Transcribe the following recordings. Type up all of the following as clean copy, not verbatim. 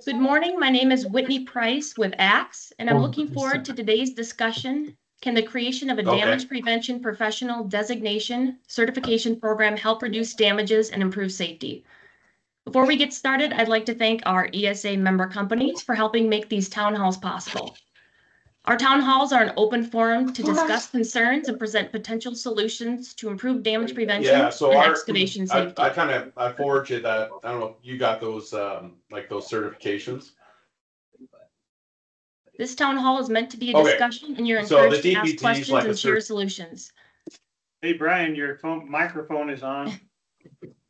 Good morning. My name is Whitney Price with AXE, and I'm looking forward to today's discussion. Can the creation of a damage prevention professional designation certification program help reduce damages and improve safety? Before we get started, I'd like to thank our ESA member companies for helping make these town halls possible. Our town halls are an open forum to discuss concerns and present potential solutions to improve damage prevention and excavation safety. I forwarded you that. I don't know if you got those like those certifications. This town hall is meant to be a discussion, and you're encouraged to ask questions and share solutions. Hey Brian, your microphone is on.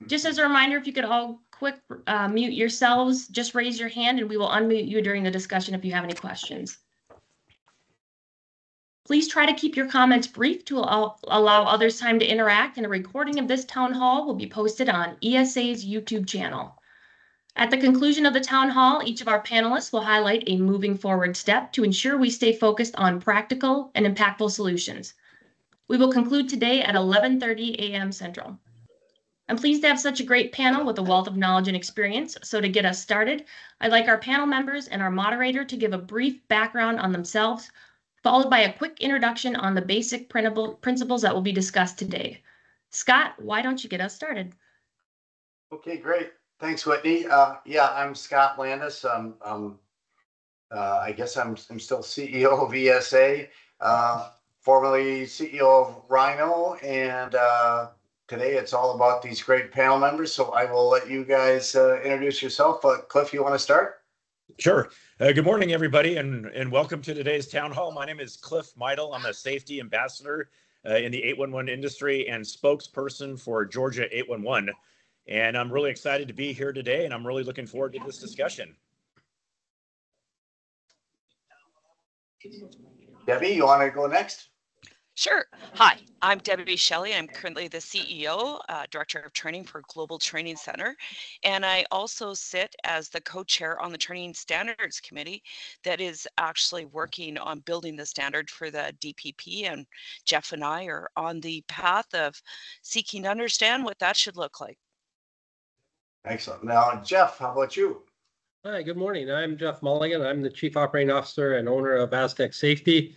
Just as a reminder, if you could all quick mute yourselves, just raise your hand and we will unmute you during the discussion if you have any questions. Please try to keep your comments brief to allow others time to interact, and a recording of this town hall will be posted on ESA's YouTube channel. At the conclusion of the town hall, each of our panelists will highlight a moving forward step to ensure we stay focused on practical and impactful solutions. We will conclude today at 11:30 a.m. Central. I'm pleased to have such a great panel with a wealth of knowledge and experience. So to get us started, I'd like our panel members and our moderator to give a brief background on themselves, followed by a quick introduction on the basic principles that will be discussed today. Scott, why don't you get us started? Okay, great. Thanks, Whitney. Yeah, I'm Scott Landis. I guess I'm still CEO of ESA, formerly CEO of Rhino, and today it's all about these great panel members. So I will let you guys introduce yourself. Cliff, you want to start? Sure. Good morning, everybody, and welcome to today's town hall. My name is Cliff Meidel. I'm a safety ambassador in the 811 industry and spokesperson for Georgia 811. And I'm really excited to be here today, and I'm really looking forward to this discussion. Debbie, you want to go next? Sure. Hi, I'm Debbie Shelley. I'm currently the CEO, Director of Training for Global Training Center. And I also sit as the co-chair on the Training Standards Committee that is actually working on building the standard for the DPP. And Jeff and I are on the path of seeking to understand what that should look like. Excellent. Now, Jeff, how about you? Hi, good morning. I'm Jeff Mulligan. I'm the Chief Operating Officer and owner of Aztec Safety.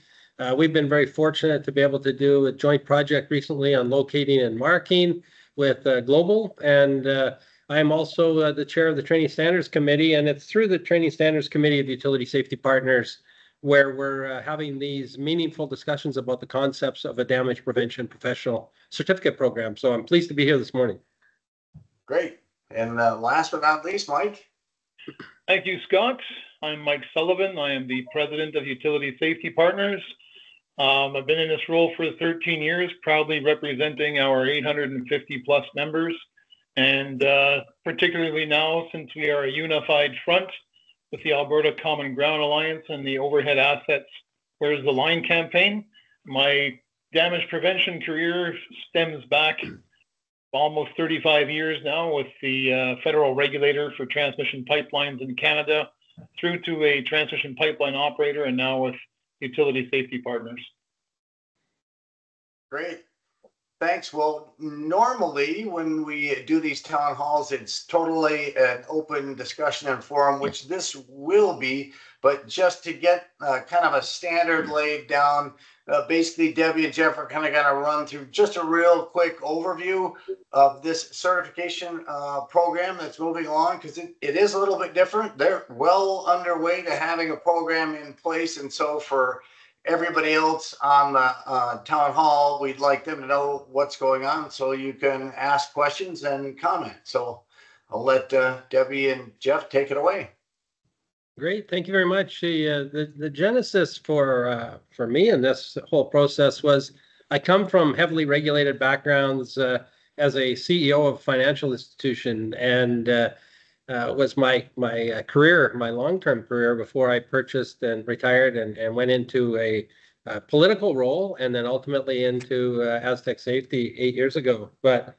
We've been very fortunate to be able to do a joint project recently on locating and marking with Global. And I am also the chair of the Training Standards Committee. And it's through the Training Standards Committee of Utility Safety Partners where we're having these meaningful discussions about the concepts of a damage prevention professional certificate program. So I'm pleased to be here this morning. Great. And last but not least, Mike. Thank you, Scott. I'm Mike Sullivan. I am the president of Utility Safety Partners. I've been in this role for 13 years, proudly representing our 850 plus members. And particularly now, since we are a unified front with the Alberta Common Ground Alliance and the Overhead Assets Where's the Line campaign, my damage prevention career stems back almost 35 years now with the federal regulator for transmission pipelines in Canada through to a transmission pipeline operator and now with Utility Safety Partners. Great. Thanks. Well, normally when we do these town halls, it's totally an open discussion and forum, which this will be. But just to get kind of a standard laid down, basically Debbie and Jeff are kind of going to run through just a real quick overview of this certification program that's moving along, because it is a little bit different. They're well underway to having a program in place. And so for everybody else on the town hall, we'd like them to know what's going on so you can ask questions and comment. So I'll let Debbie and Jeff take it away. Great, thank you very much. The genesis for me in this whole process was I come from heavily regulated backgrounds as a CEO of a financial institution, and was my career, my long-term career before I purchased and retired and went into a political role and then ultimately into Aztec Safety 8 years ago. But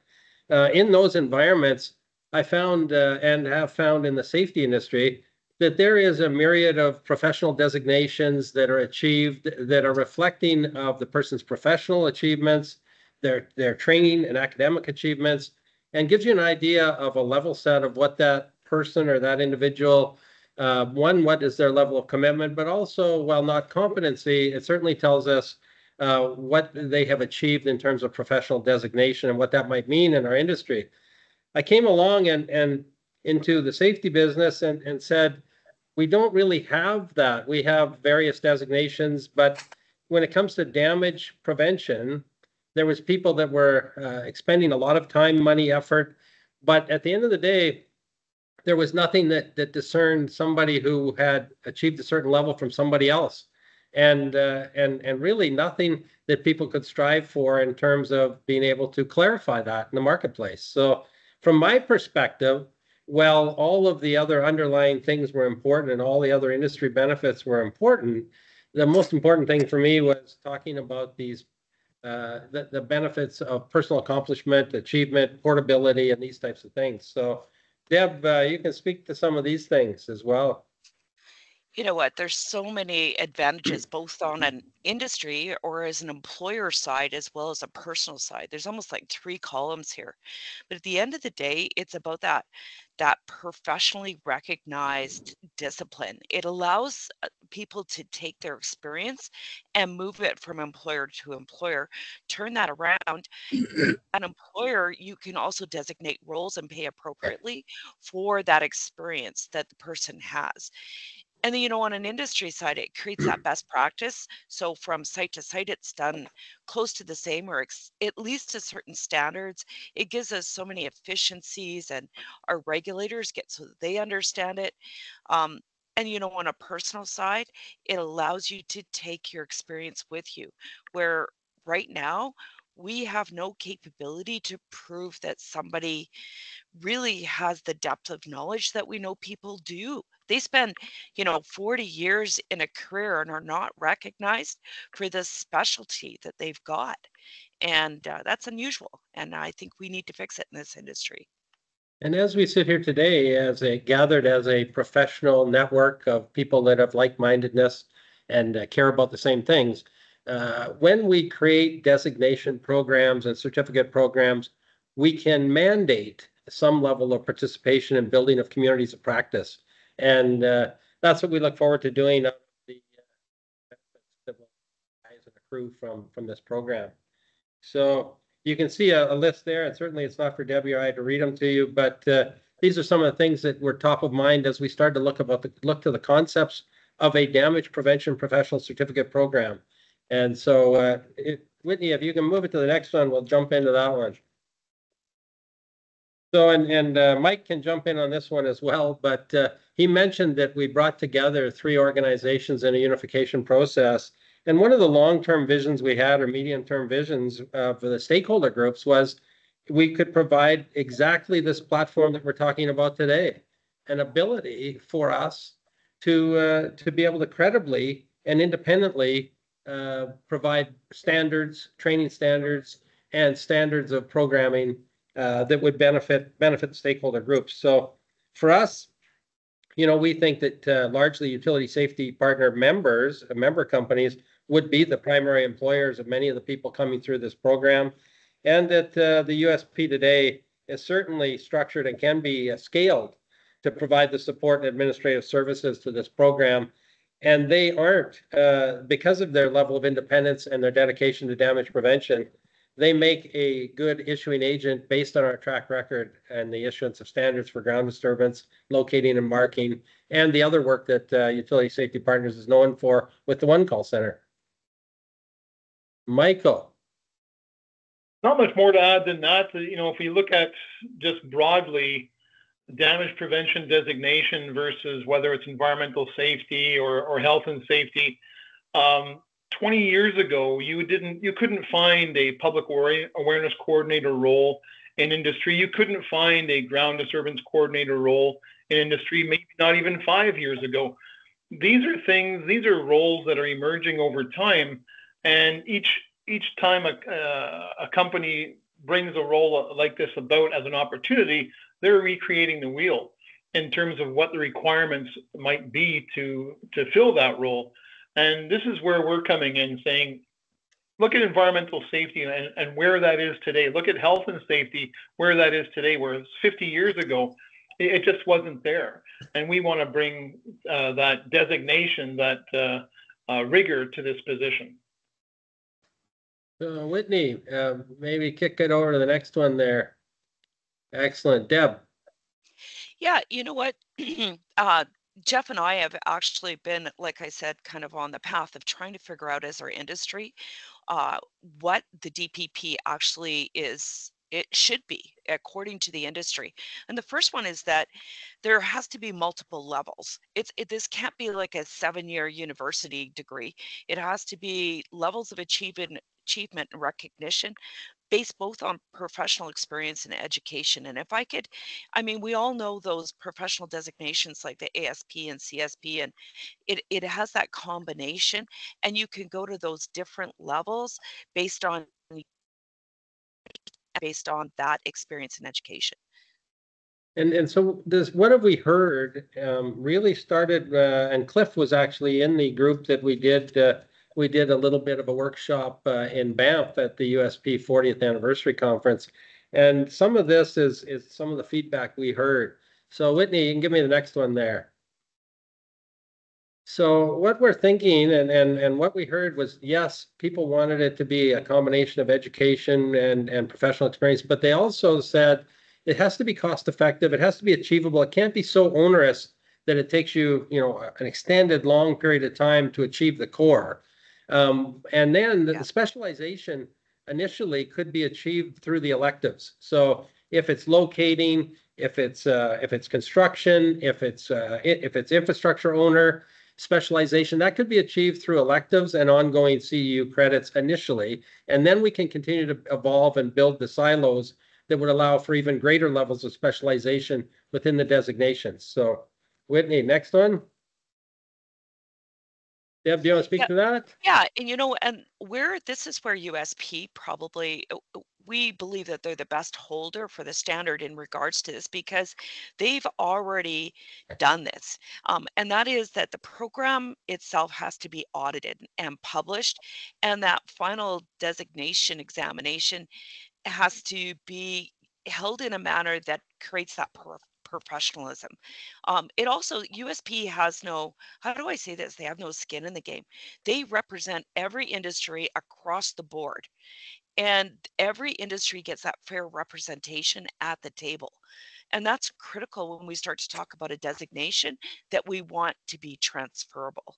in those environments, I found and have found in the safety industry that there is a myriad of professional designations that are achieved that are reflecting of the person's professional achievements, their training and academic achievements, and gives you an idea of a level set of what that person or that individual One, what is their level of commitment, but also, while not competency, it certainly tells us what they have achieved in terms of professional designation and what that might mean in our industry. I came along and into the safety business and said, we don't really have that. We have various designations, but when it comes to damage prevention, there was people that were expending a lot of time, money, effort, but at the end of the day, there was nothing that discerned somebody who had achieved a certain level from somebody else, and really nothing that people could strive for in terms of being able to clarify that in the marketplace. So from my perspective, while all of the other underlying things were important and all the other industry benefits were important, the most important thing for me was talking about these the benefits of personal accomplishment, achievement, portability, and these types of things. So Deb, you can speak to some of these things as well. You know what? There's so many advantages, both on an industry or as an employer side, as well as a personal side. There's almost like three columns here. But at the end of the day, it's about that professionally recognized discipline. It allows people to take their experience and move it from employer to employer, turn that around. An employer, you can also designate roles and pay appropriately for that experience that the person has. And then, on an industry side, it creates that best practice. So from site to site, it's done close to the same, or at least to certain standards. It gives us so many efficiencies, and our regulators get so that they understand it. And on a personal side, it allows you to take your experience with you, where right now we have no capability to prove that somebody really has the depth of knowledge that we know people do. They spend, 40 years in a career and are not recognized for the specialty that they've got. And that's unusual. And I think we need to fix it in this industry. And as we sit here today, gathered as a professional network of people that have like-mindedness and care about the same things, when we create designation programs and certificate programs, we can mandate some level of participation in building of communities of practice. And that's what we look forward to doing the benefits that will rise and accrue from this program. So you can see a list there, and certainly it's not for Debbie or I to read them to you, but these are some of the things that were top of mind as we started to look to the concepts of a damage prevention professional certificate program. And so, Whitney, if you can move it to the next one, we'll jump into that one. So, and Mike can jump in on this one as well, but he mentioned that we brought together 3 organizations in a unification process. And one of the long-term visions we had, or medium-term visions for the stakeholder groups, was we could provide exactly this platform that we're talking about today, an ability for us to be able to credibly and independently provide standards, training standards, and standards of programming that would benefit stakeholder groups. So for us, we think that largely utility safety partner members, member companies, would be the primary employers of many of the people coming through this program, and that the USP today is certainly structured and can be scaled to provide the support and administrative services to this program. And they aren't, because of their level of independence and their dedication to damage prevention, they make a good issuing agent based on our track record and the issuance of standards for ground disturbance, locating and marking, and the other work that Utility Safety Partners is known for with the One Call Center. Michael. Not much more to add than that. If we look at just broadly damage prevention designation versus whether it's environmental safety or health and safety, 20 years ago, you couldn't find a public awareness coordinator role in industry. You couldn't find a ground disturbance coordinator role in industry, maybe not even 5 years ago. These are roles that are emerging over time, and each time a company brings a role like this about as an opportunity, they're recreating the wheel in terms of what the requirements might be to fill that role. And this is where we're coming in, saying, look at environmental safety and where that is today. Look at health and safety, where that is today, where it's 50 years ago. It just wasn't there. And we want to bring that designation, that rigor to this position. Whitney, maybe kick it over to the next one there. Excellent. Deb. Yeah, you know what? Jeff and I have actually been, like I said, kind of on the path of trying to figure out as our industry what the DPP actually is. It should be according to the industry. And the first one is that there has to be multiple levels. This can't be like a 7-year university degree. It has to be levels of achievement and recognition based both on professional experience and education. And if I could, I mean, we all know those professional designations like the ASP and CSP, and it has that combination, and you can go to those different levels based on that experience and education. And so this, what have we heard, really started, and Cliff was actually in the group that we did a little bit of a workshop in Banff at the USP 40th anniversary conference. And some of this is some of the feedback we heard. So Whitney, you can give me the next one there. So what we're thinking and what we heard was, yes, people wanted it to be a combination of education and professional experience, but they also said it has to be cost effective. It has to be achievable. It can't be so onerous that it takes you, an extended long period of time to achieve the core. And then the specialization initially could be achieved through the electives. So if it's locating, if it's construction, if it's infrastructure owner, specialization, that could be achieved through electives and ongoing CEU credits initially. And then we can continue to evolve and build the silos that would allow for even greater levels of specialization within the designations. So Whitney, next one. Deb, do you want to speak to that? Yeah, and this is where USP probably, we believe that they're the best holder for the standard in regards to this because they've already done this. And that is that the program itself has to be audited and published, and that final designation examination has to be held in a manner that creates that professionalism. It also, USP has no, how do I say this? They have no skin in the game. They represent every industry across the board, and every industry gets that fair representation at the table. And that's critical when we start to talk about a designation that we want to be transferable.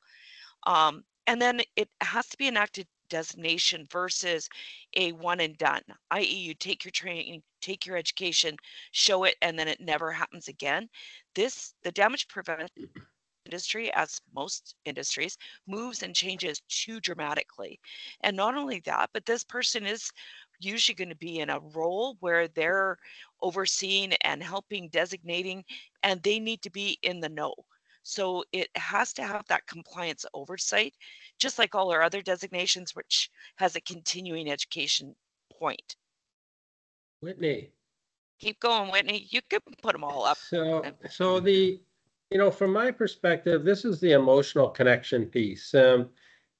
And then it has to be an active designation versus a one and done, i.e. you take your training, take your education, show it, and then it never happens again. The damage prevention industry, as most industries, moves and changes too dramatically. And not only that, but this person is usually going to be in a role where they're overseeing and helping designating, and they need to be in the know. So it has to have that compliance oversight, just like all our other designations, which has a continuing education point. Whitney. Keep going, Whitney. You can put them all up. So the, from my perspective, this is the emotional connection piece.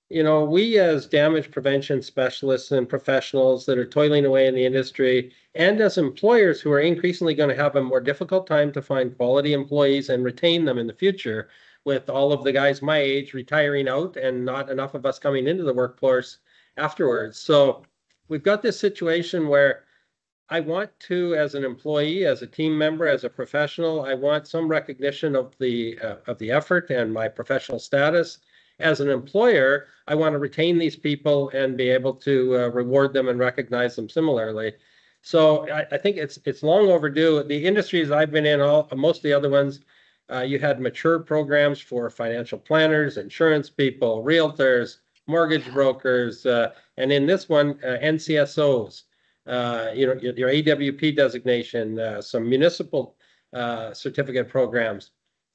We as damage prevention specialists and professionals that are toiling away in the industry, and as employers who are increasingly going to have a more difficult time to find quality employees and retain them in the future, with all of the guys my age retiring out and not enough of us coming into the workforce afterwards. So we've got this situation where I want to, as an employee, as a team member, as a professional, I want some recognition of the effort and my professional status. As an employer, I want to retain these people and be able to reward them and recognize them similarly. So I think it's long overdue. The industries I've been in, most of the other ones, you had mature programs for financial planners, insurance people, realtors, mortgage brokers, and in this one, NCSOs. Your AWP designation, some municipal certificate programs.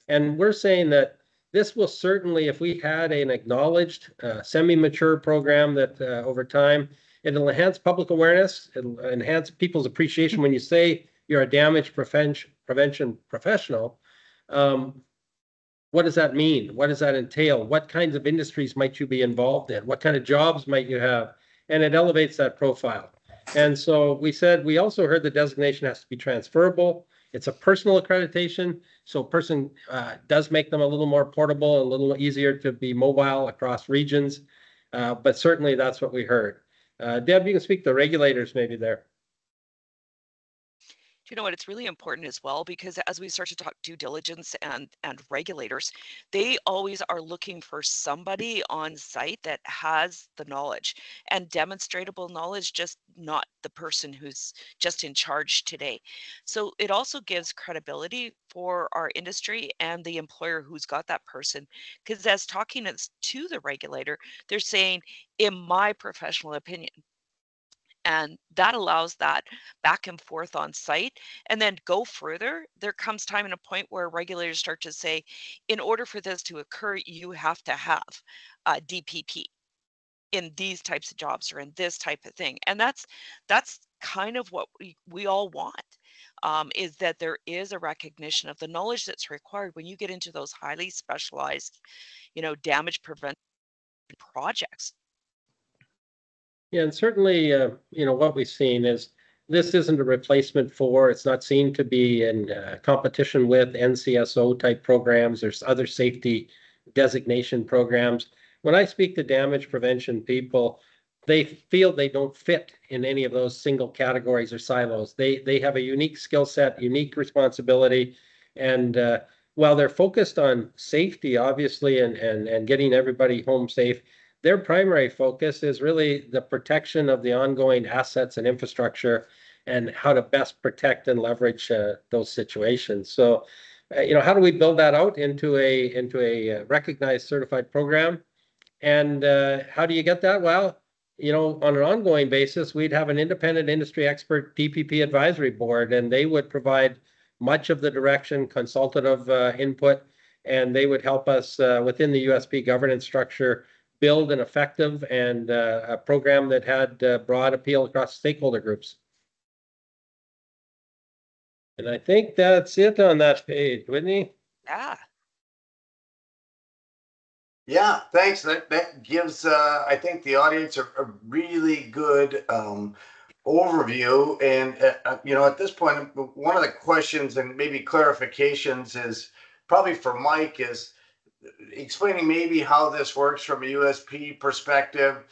And we're saying that this will certainly, if we had an acknowledged semi-mature program that over time, it'll enhance public awareness, it'll enhance people's appreciation when you say you're a damage prevention professional. What does that mean? What does that entail? What kinds of industries might you be involved in? What kind of jobs might you have? And it elevates that profile. And so we said, we also heard the designation has to be transferable. It's a personal accreditation, so a person does make them a little more portable, a little easier to be mobile across regions. But certainly that's what we heard. Deb, you can speak to regulators maybe there. You know what? It's really important as well, because as we start to talk due diligence and regulators, they always are looking for somebody on site that has the knowledge and demonstrable knowledge, just not the person who's just in charge today. So it also gives credibility for our industry and the employer who's got that person, because as talking to the regulator, they're saying, in my professional opinion. And that allows that back and forth on site. And then go further, there comes time and a point where regulators start to say, in order for this to occur, you have to have a DPP in these types of jobs or in this type of thing. And that's kind of what we all want, is that there is a recognition of the knowledge that's required when you get into those highly specialized, damage prevention projects. Yeah, and certainly, what we've seen is this isn't a replacement for, it's not seen to be in competition with NCSO type programs. There's other safety designation programs. When I speak to damage prevention people, they feel they don't fit in any of those single categories or silos. They have a unique skill set, unique responsibility, and while they're focused on safety, obviously, and getting everybody home safe, their primary focus is really the protection of the ongoing assets and infrastructure and how to best protect and leverage those situations. So, how do we build that out into a recognized certified program? And how do you get that? Well, on an ongoing basis, we'd have an independent industry expert DPP advisory board, and they would provide much of the direction, consultative input, and they would help us within the USP governance structure build an effective and a program that had broad appeal across stakeholder groups. And I think that's it on that page, Whitney. Yeah. Yeah, thanks. That gives, I think, the audience a really good overview. And, at this point, one of the questions and maybe clarifications is probably for Mike, is explaining maybe how this works from a USP perspective.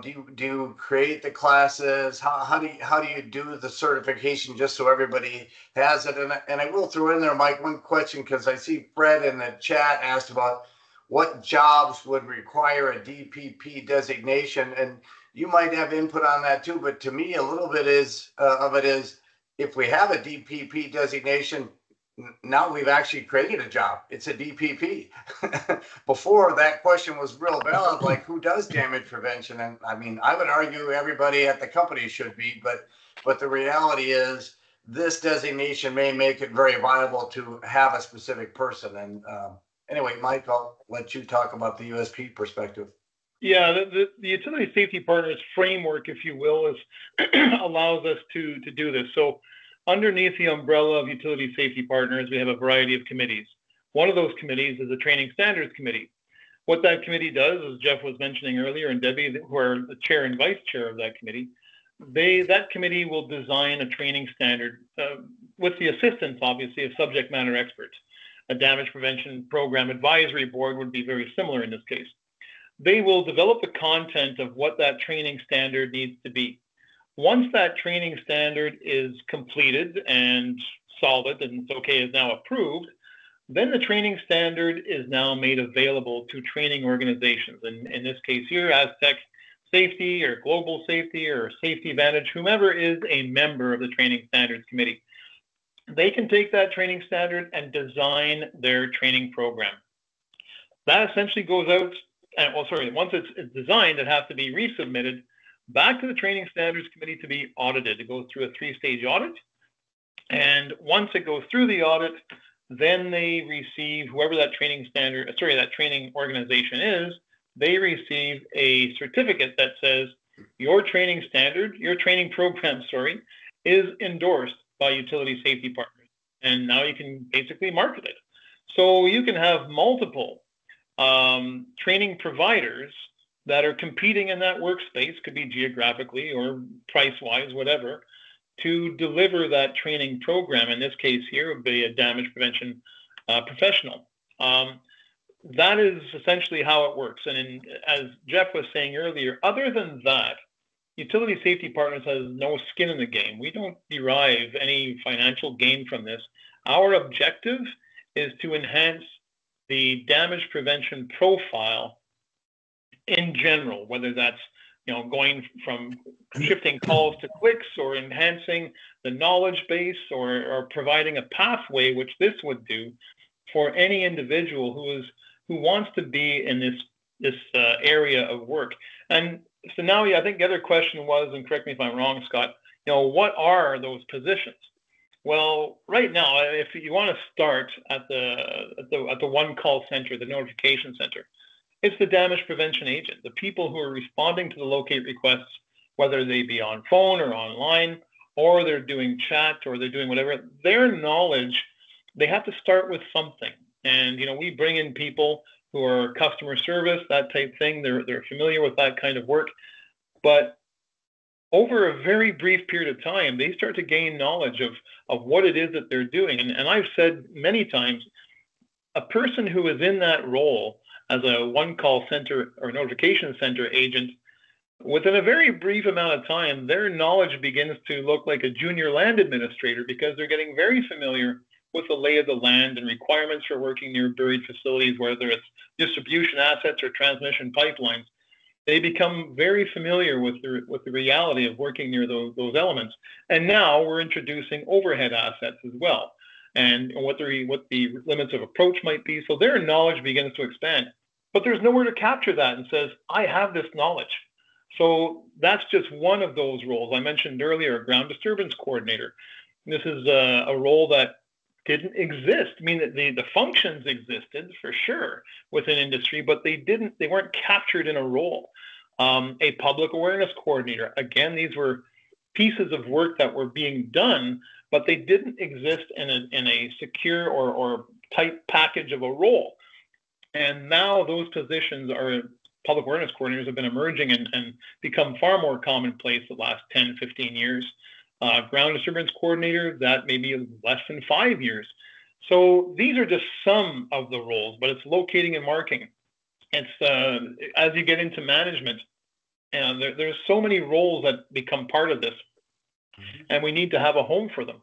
Do you create the classes? How do you do the certification, just so everybody has it? And I will throw in there, Mike, one question, because I see Fred in the chat asked about what jobs would require a DPP designation, and you might have input on that too. But to me, a little bit of it is, if we have a DPP designation, now we've actually created a job. It's a DPP. Before, that question was real valid, like, who does damage prevention? And I mean, I would argue everybody at the company should be, but the reality is this designation may make it very viable to have a specific person. And anyway, Mike, I'll let you talk about the USP perspective. Yeah, the utility safety partners framework, if you will, allows us to do this. So underneath the umbrella of utility safety partners, we have a variety of committees. One of those committees is the training standards committee. What that committee does, as Jeff was mentioning earlier, and Debbie, who are the chair and vice chair of that committee, that committee will design a training standard with the assistance, obviously, of subject matter experts. A damage prevention program advisory board would be very similar in this case. They will develop the content of what that training standard needs to be. Once that training standard is completed and solid and is now approved, then the training standard is now made available to training organizations. And in this case here, Aztec Safety or Global Safety or Safety Vantage, whomever is a member of the Training Standards Committee, they can take that training standard and design their training program. That essentially goes out, once it's designed, it has to be resubmitted back to the Training Standards Committee to be audited. It goes through a 3-stage audit. And once it goes through the audit, then they receive, whoever that training organization is, they receive a certificate that says your training program, is endorsed by utility safety partners. And now you can basically market it. So you can have multiple training providers that are competing in that workspace, could be geographically or price-wise, whatever. to deliver that training program. In this case here would be a damage prevention professional. That is essentially how it works. And as Jeff was saying earlier, other than that, Utility Safety Partners has no skin in the game. We don't derive any financial gain from this. Our objective is to enhance the damage prevention profile in general, whether that's going from shifting calls to clicks, or enhancing the knowledge base, or providing a pathway, which this would do for any individual who wants to be in this area of work. And so now, I think the other question was, and correct me if I'm wrong, Scott, what are those positions? Well, right now, if you want to start at the one call center, the notification center, it's the damage prevention agent, the people who are responding to the locate requests, whether they be on phone or online, or they're doing chat, or they're doing whatever. Their knowledge, they have to start with something. And we bring in people who are customer service, that type thing. They're familiar with that kind of work. But over a very brief period of time, they start to gain knowledge of what it is that they're doing. And I've said many times, a person who is in that role as a one call center or notification center agent, within a very brief amount of time, their knowledge begins to look like a junior land administrator, because they're getting very familiar with the lay of the land and requirements for working near buried facilities, whether it's distribution assets or transmission pipelines. They become very familiar with the reality of working near those elements. And now we're introducing overhead assets as well, and what the limits of approach might be. So their knowledge begins to expand, but there's nowhere to capture that and says, I have this knowledge. So that's just one of those roles. I mentioned earlier, ground disturbance coordinator. This is a role that didn't exist. I mean, the functions existed for sure within industry, but they weren't captured in a role. A public awareness coordinator. Again, these were pieces of work that were being done, but they didn't exist in a secure or tight package of a role. And now those positions public awareness coordinators have been emerging and become far more commonplace the last 10, 15 years. Ground disturbance coordinator, that may be less than 5 years. So these are just some of the roles, but it's locating and marking. It's as you get into management, and there's so many roles that become part of this, and we need to have a home for them.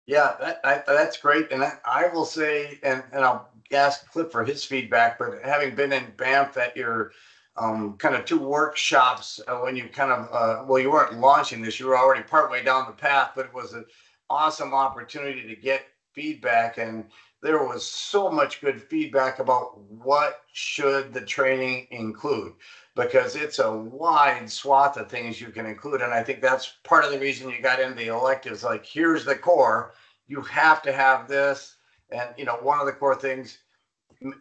Yeah, that's great. And I will say, and I'll ask Cliff for his feedback, but having been in Banff at your kind of 2 workshops when you kind of, you weren't launching this, you were already partway down the path, but it was an awesome opportunity to get feedback. And there was so much good feedback about what should the training include, because it's a wide swath of things you can include. And I think that's part of the reason you got into the electives. Like, here's the core, you have to have this. And, one of the core things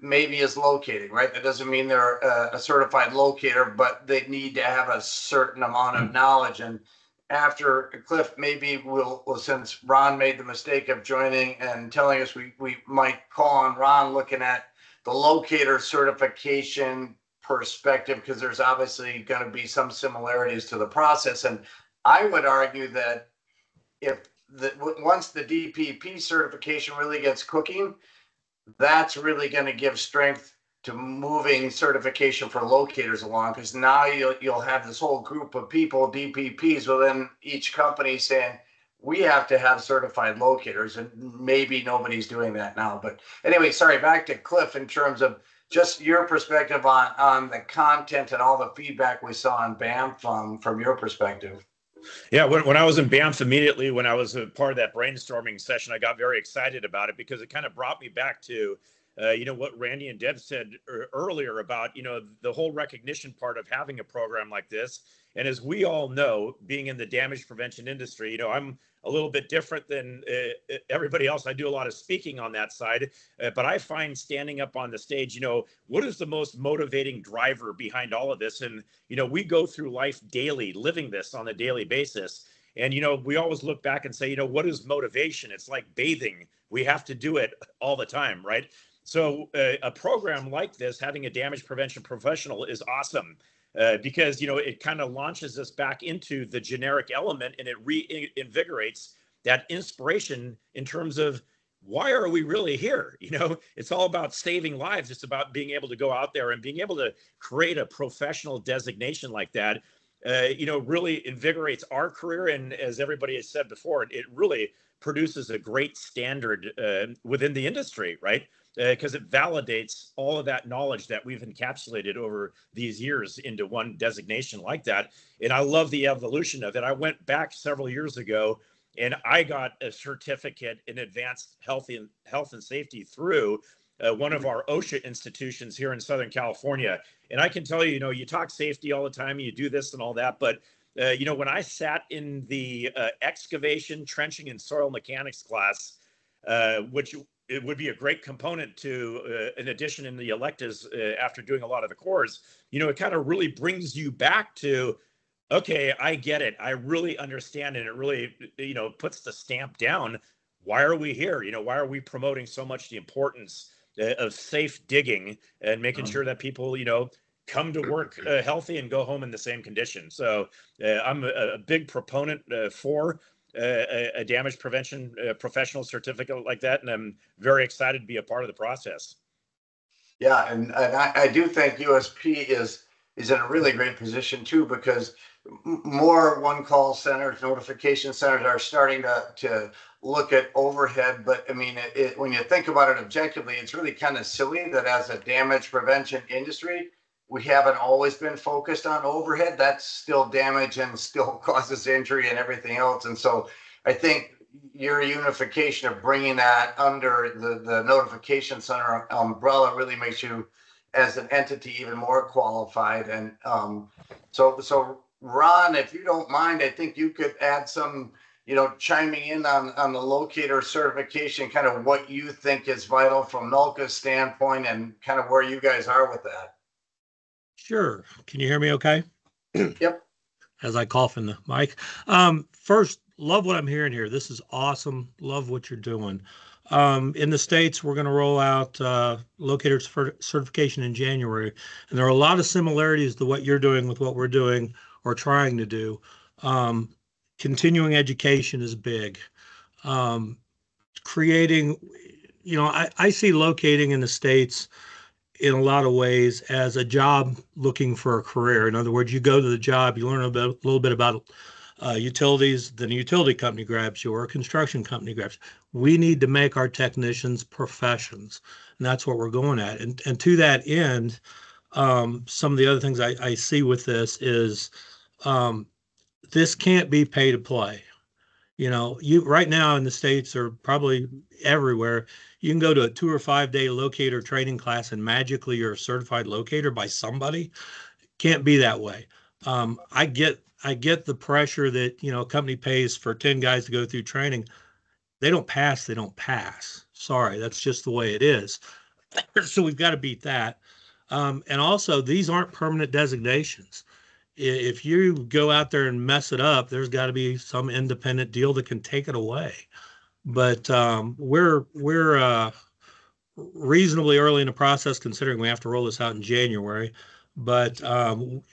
maybe is locating, right? That doesn't mean they're a certified locator, but they need to have a certain amount of knowledge. And after Cliff, maybe we'll since Ron made the mistake of joining and telling us we might call on Ron looking at the locator certification perspective, because there's obviously going to be some similarities to the process. And I would argue that once the DPP certification really gets cooking, that's really going to give strength to moving certification for locators along, because now you'll have this whole group of people, DPPs, within each company saying, we have to have certified locators, and maybe nobody's doing that now. But anyway, sorry, back to Cliff in terms of just your perspective on the content and all the feedback we saw in Banff from your perspective. Yeah, when I was in Banff, immediately when I was a part of that brainstorming session, I got very excited about it, because it kind of brought me back to, what Randy and Deb said earlier about, the whole recognition part of having a program like this. And as we all know, being in the damage prevention industry, I'm a little bit different than everybody else. I do a lot of speaking on that side, but I find standing up on the stage, what is the most motivating driver behind all of this? And, we go through life daily, living this on a daily basis. And, we always look back and say, what is motivation? It's like bathing. We have to do it all the time, right? So a program like this, having a damage prevention professional, is awesome. because, it kind of launches us back into the generic element, and it reinvigorates that inspiration in terms of why are we really here? It's all about saving lives. It's about being able to go out there and being able to create a professional designation like that, really invigorates our career. And as everybody has said before, it really produces a great standard within the industry, right? Because it validates all of that knowledge that we've encapsulated over these years into one designation like that. And I love the evolution of it. I went back several years ago and I got a certificate in advanced health and safety through one of our OSHA institutions here in Southern California. And I can tell you, you talk safety all the time, you do this and all that, but when I sat in the excavation, trenching, and soil mechanics class, which it would be a great component to an addition in the electives after doing a lot of the cores, it kind of really brings you back to, okay, I get it. I really understand. And it really, puts the stamp down. Why are we here? Why are we promoting so much the importance of safe digging and making sure that people, come to work healthy and go home in the same condition? So I'm a big proponent for a damage prevention professional certificate like that. And I'm very excited to be a part of the process. Yeah, and I do think USP is in a really great position too, because more one-call centers, notification centers are starting to look at overhead. But I mean, when you think about it objectively, it's really kind of silly that as a damage prevention industry, we haven't always been focused on overhead. That's still damage and still causes injury and everything else. And so I think your unification of bringing that under the notification center umbrella really makes you as an entity even more qualified. And so Ron, if you don't mind, I think you could add some, chiming in on the locator certification, kind of what you think is vital from NOLCA's standpoint and kind of where you guys are with that. Sure. Can you hear me okay? Yep. As I cough in the mic. First, love what I'm hearing here. This is awesome. Love what you're doing. In the States, we're going to roll out locator certification in January. And there are a lot of similarities to what you're doing with what we're doing or trying to do. Continuing education is big. Creating, I see locating in the States in a lot of ways as a job looking for a career. In other words, you go to the job, you learn a little bit about utilities, then a utility company grabs you or a construction company grabs you. We need to make our technicians professions, and that's what we're going at. And to that end, some of the other things I see with this is this can't be pay to play. You right now in the States or probably everywhere, you can go to a 2 or 5 day locator training class and magically you're a certified locator by somebody. Can't be that way. I get the pressure that, a company pays for 10 guys to go through training. They don't pass. Sorry, that's just the way it is. So we've got to beat that. And also, these aren't permanent designations. If you go out there and mess it up, there's got to be some independent deal that can take it away. But we're reasonably early in the process, considering we have to roll this out in January. But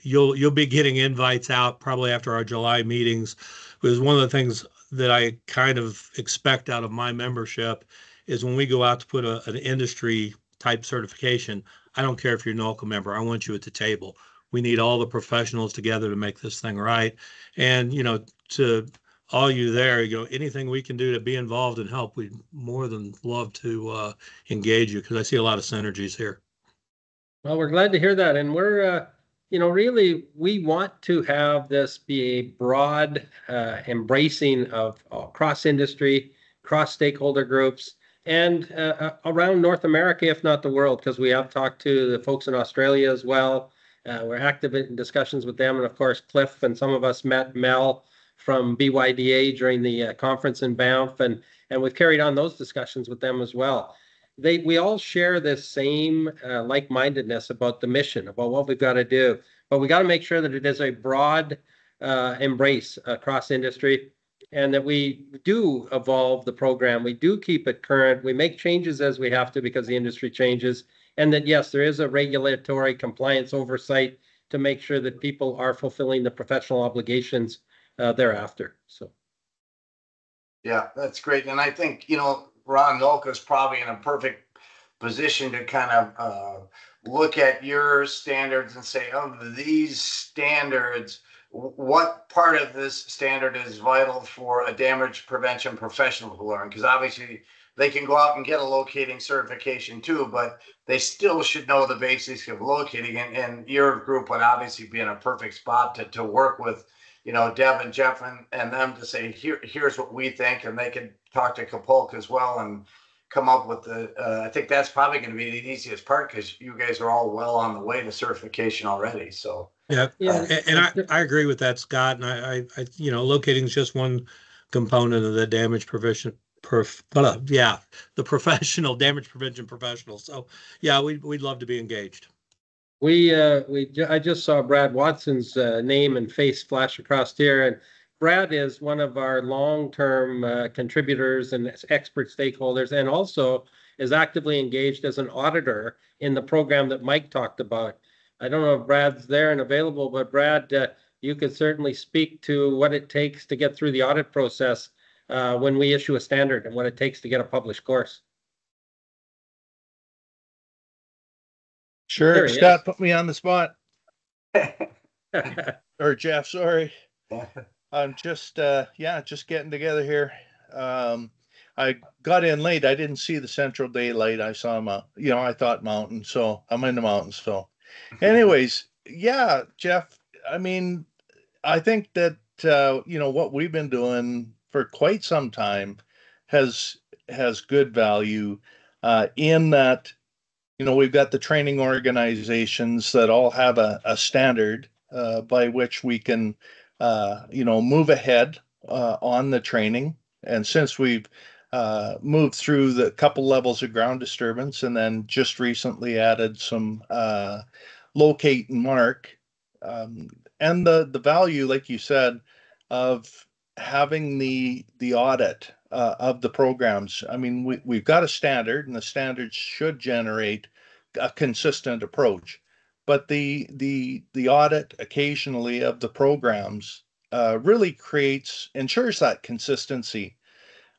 you'll be getting invites out probably after our July meetings. Because one of the things that I kind of expect out of my membership is when we go out to put an industry type certification, I don't care if you're a NOLCA member, I want you at the table. We need all the professionals together to make this thing right. And, to all you there, anything we can do to be involved and help, we'd more than love to engage you, because I see a lot of synergies here. Well, we're glad to hear that. And we're, really, we want to have this be a broad embracing of cross-industry, cross-stakeholder groups, and around North America, if not the world, because we have talked to the folks in Australia as well. We're active in discussions with them. And of course, Cliff and some of us met Mel from BYDA during the conference in Banff, and we've carried on those discussions with them as well. We all share this same like-mindedness about the mission, about what we've got to do, but we got to make sure that it is a broad embrace across industry, and that we do evolve the program. We do keep it current. We make changes as we have to because the industry changes, and that, yes, there is a regulatory compliance oversight to make sure that people are fulfilling the professional obligations thereafter. So. Yeah, that's great. And I think, Ron Nolka is probably in a perfect position to kind of look at your standards and say, of these standards, what part of this standard is vital for a damage prevention professional to learn? Because obviously they can go out and get a locating certification too, but they still should know the basics of locating. And your group would obviously be in a perfect spot to work with, Deb and Jeff and them to say, here's what we think. And they can talk to Kapolk as well and come up with I think that's probably going to be the easiest part because you guys are all well on the way to certification already. So. Yeah, and I agree with that, Scott. And I locating is just one component of the damage prevention. The professional damage prevention professional. So yeah, we'd love to be engaged. I just saw Brad Watson's name and face flash across here, and Brad is one of our long-term contributors and expert stakeholders, and also is actively engaged as an auditor in the program that Mike talked about. I don't know if Brad's there and available, but Brad, you could certainly speak to what it takes to get through the audit process when we issue a standard and what it takes to get a published course. Sure, Scott put me on the spot. Or Jeff, sorry. I'm just getting together here. I got in late. I didn't see the central daylight. I saw I thought mountain, so I'm in the mountains. So anyways, yeah, Jeff, I mean, I think that what we've been doing for quite some time has good value in that we've got the training organizations that all have a standard by which we can move ahead on the training. And since we've moved through the couple levels of ground disturbance and then just recently added some locate and mark, and the value, like you said, of having the audit of the programs. I mean, we've got a standard, and the standard should generate a consistent approach. But the audit occasionally of the programs really ensures that consistency.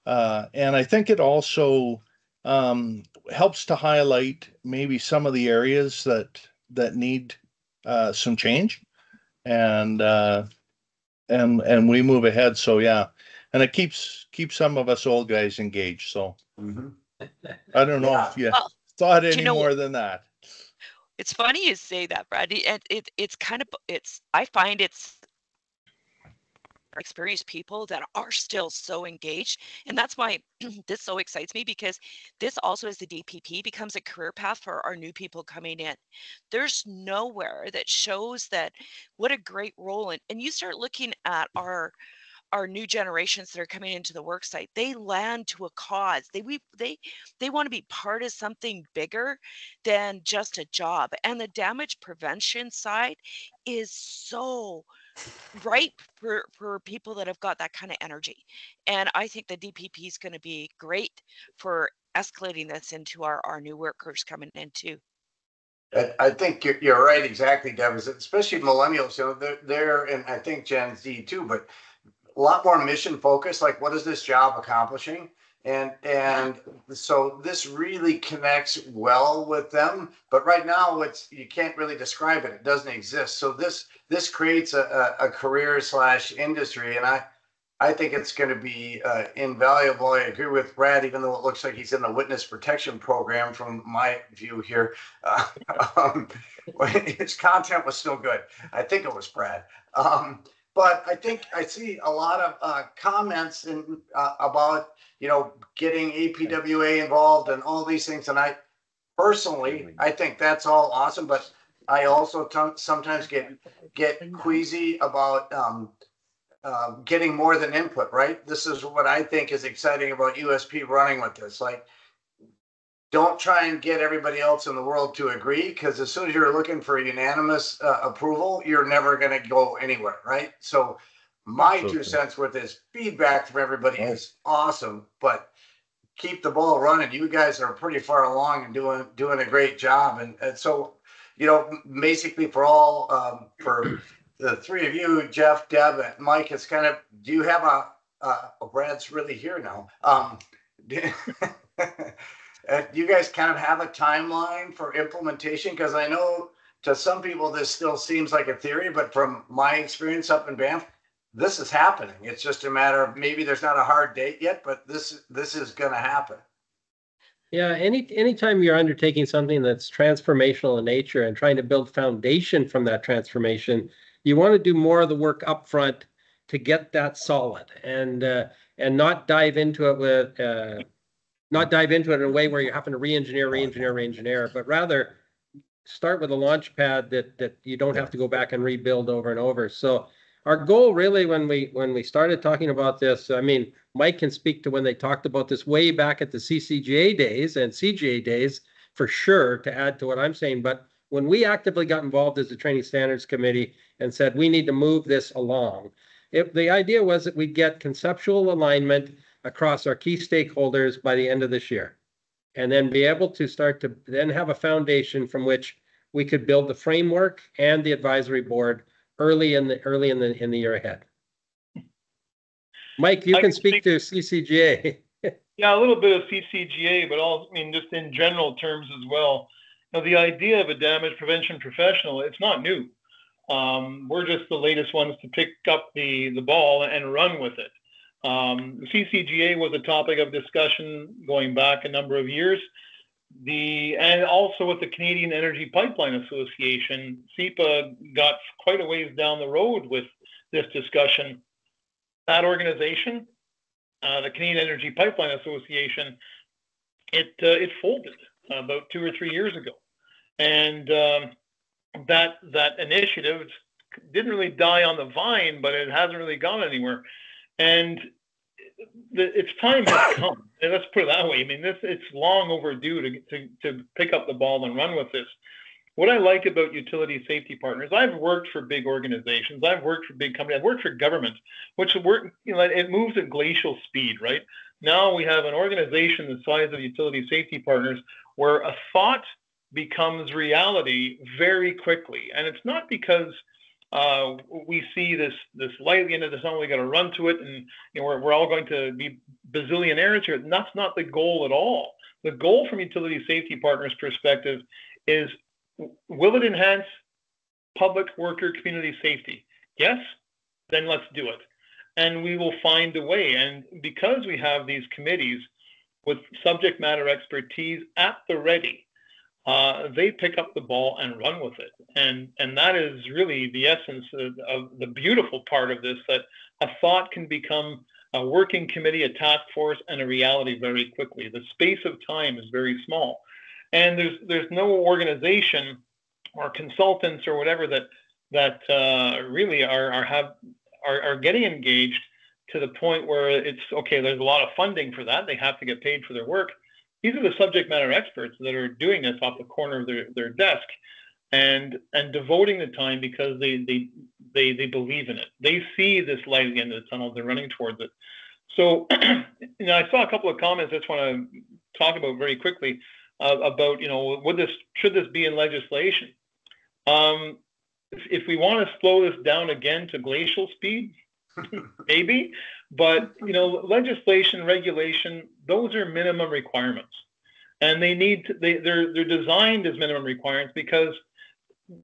And I think it also helps to highlight maybe some of the areas that need some change, and we move ahead. So yeah, and it keeps some of us old guys engaged. So I don't know if you thought any more than that. It's funny you say that, Brad. I find it's experienced people that are still so engaged, and that's why this so excites me, because this also, as the DPP, becomes a career path for our new people coming in. There's nowhere that shows that what a great role, and you start looking at our new generations that are coming into the work site. They land to a cause. They want to be part of something bigger than just a job. And the damage prevention side is so ripe for people that have got that kind of energy. And I think the DPP is going to be great for escalating this into our new workers coming in too. I think you're right, exactly, Deb. Especially millennials, they're and I think Gen Z too, but a lot more mission focused. Like, what is this job accomplishing? And so this really connects well with them. But right now, you can't really describe it. It doesn't exist. So this creates a career / industry, and I think it's going to be invaluable. I agree with Brad, even though it looks like he's in the witness protection program from my view here. His content was still good. I think it was Brad. But I think I see a lot of comments about, getting APWA involved and all these things. And I think that's all awesome. But I also sometimes get queasy about getting more than input, right? This is what I think is exciting about USP running with this. Like, don't try and get everybody else in the world to agree, because as soon as you're looking for unanimous approval, you're never going to go anywhere, right? So my 2 cents worth is feedback from everybody is awesome, but keep the ball running. You guys are pretty far along and doing a great job. And so, basically for all, for the three of you, Jeff, Deb, and Mike, it's kind of, do you have Brad's really here now. Do you guys kind of have a timeline for implementation? Because I know to some people this still seems like a theory, but from my experience up in Banff, this is happening. It's just a matter of maybe there's not a hard date yet, but this is going to happen. Yeah, anytime you're undertaking something that's transformational in nature and trying to build foundation from that transformation, you want to do more of the work up front to get that solid and not dive into it with not dive into it in a way where you're having to re-engineer, but rather start with a launch pad that you don't have to go back and rebuild over and over. So our goal really when we started talking about this, I mean, Mike can speak to when they talked about this way back at the CCGA days and CGA days for sure, to add to what I'm saying. But when we actively got involved as the Training Standards Committee and said we need to move this along, the idea was that we'd get conceptual alignment across our key stakeholders by the end of this year, and then be able to start to then have a foundation from which we could build the framework and the advisory board early in the year ahead. Mike, you can speak to CCGA. Yeah, a little bit of CCGA, but also, I mean, just in general terms as well. The idea of a damage prevention professional, it's not new. We're just the latest ones to pick up the ball and run with it. CCGA was a topic of discussion going back a number of years. And also with the Canadian Energy Pipeline Association, CEPA got quite a ways down the road with this discussion. That organization, the Canadian Energy Pipeline Association, it folded about 2 or 3 years ago, and that initiative didn't really die on the vine, but it hasn't really gone anywhere. And its time has come. And let's put it that way. I mean, it's long overdue to pick up the ball and run with this. What I like about utility safety partners, I've worked for big organizations, I've worked for big companies, I've worked for government, which it moves at glacial speed, right? Now we have an organization the size of utility safety partners where a thought becomes reality very quickly. And it's not because we see this light at the end of the tunnel, we got to run to it, and we're all going to be bazillionaires here. And that's not the goal at all. The goal from utility safety partners' perspective is, will it enhance public worker community safety? Yes, then let's do it. And we will find a way. And because we have these committees with subject matter expertise at the ready, they pick up the ball and run with it. And that is really the essence of the beautiful part of this, that a thought can become a working committee, a task force, and a reality very quickly. The space of time is very small. And there's no organization or consultants or whatever that really are getting engaged to the point where it's, okay, there's a lot of funding for that. They have to get paid for their work. These are the subject matter experts that are doing this off the corner of their desk and devoting the time because they believe in it. They see this light at the end of the tunnel. They're running towards it. So, I saw a couple of comments I just want to talk about very quickly about, should this be in legislation? If we want to slow this down again to glacial speed, maybe, but legislation, regulation, those are minimum requirements, and they're designed as minimum requirements because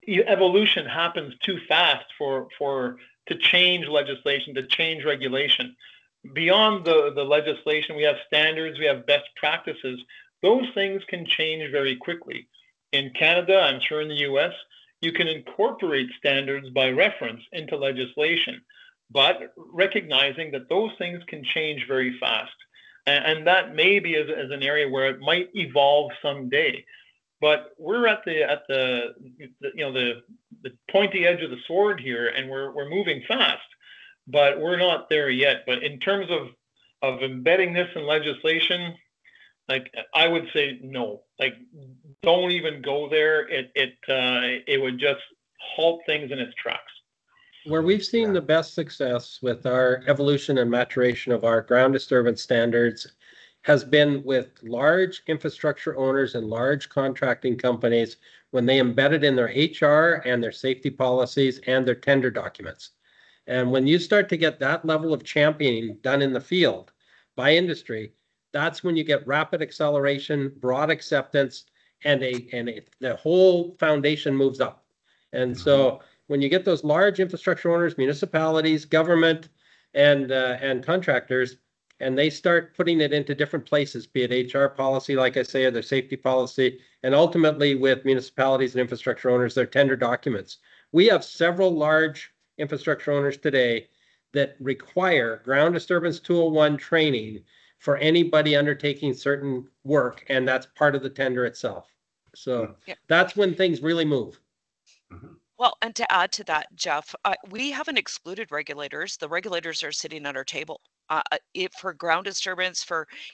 evolution happens too fast to change legislation, to change regulation. Beyond the legislation, we have standards, we have best practices. Those things can change very quickly. In Canada, I'm sure in the US, you can incorporate standards by reference into legislation, but recognizing that those things can change very fast. And that may be as an area where it might evolve someday. But we're at the pointy edge of the sword here, and we're moving fast, but we're not there yet. But in terms of embedding this in legislation, I would say no. Don't even go there. It would just halt things in its tracks. Where we've seen the best success with our evolution and maturation of our ground disturbance standards has been with large infrastructure owners and large contracting companies when they embedded in their HR and their safety policies and their tender documents. And when you start to get that level of championing done in the field by industry, that's when you get rapid acceleration, broad acceptance, and the whole foundation moves up. And so when you get those large infrastructure owners, municipalities, government, and contractors, and they start putting it into different places, be it HR policy, like I say, or their safety policy, and ultimately with municipalities and infrastructure owners, their tender documents. We have several large infrastructure owners today that require ground disturbance 201 training for anybody undertaking certain work, and that's part of the tender itself. So that's when things really move. Well, and to add to that, Jeff, we haven't excluded regulators. The regulators are sitting at our table. For ground disturbance,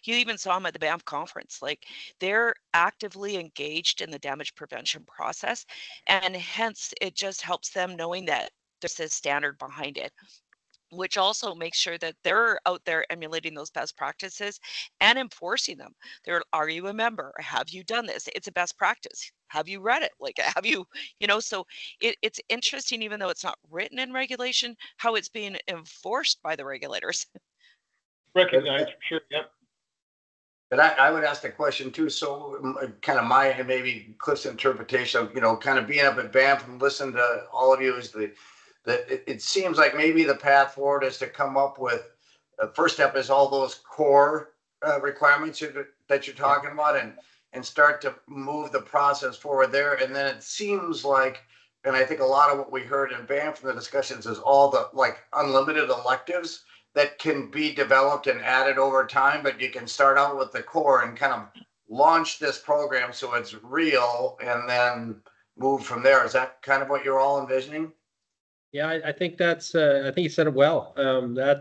you even saw them at the Banff conference, like they're actively engaged in the damage prevention process, and hence it just helps them knowing that there's a standard behind it, which also makes sure that they're out there emulating those best practices and enforcing them. Are you a member? Have you done this? It's a best practice. Have you read it? Like, have you, so it's interesting, even though it's not written in regulation, how it's being enforced by the regulators. Recognized, for sure, yep. But I would ask the question too. So kind of my, and maybe Cliff's interpretation of, kind of being up at Banff and listening to all of you is that it seems like maybe the path forward is to come up with, first step is all those core requirements that you're talking about and start to move the process forward there. And then it seems like, and I think a lot of what we heard in Banff from the discussions is all the like unlimited electives that can be developed and added over time, but you can start out with the core and kind of launch this program so it's real and then move from there. Is that kind of what you're all envisioning? Yeah, I think that's. I think you said it well.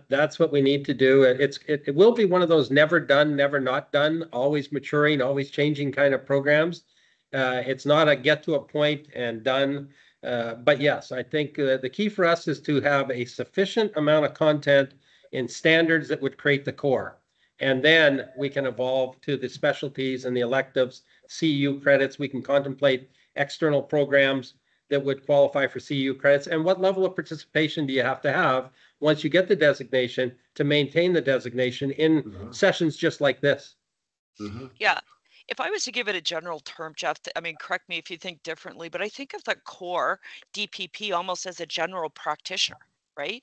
That's what we need to do. It will be one of those never done, never not done, always maturing, always changing kind of programs. It's not a get to a point and done. But yes, I think the key for us is to have a sufficient amount of content in standards that would create the core, and then we can evolve to the specialties and the electives, CEU credits. We can contemplate external programs that would qualify for CEU credits, and what level of participation do you have to have once you get the designation to maintain the designation in sessions just like this? Yeah. If I was to give it a general term, Jeff, I mean, correct me if you think differently, but I think of the core DPP almost as a general practitioner, right?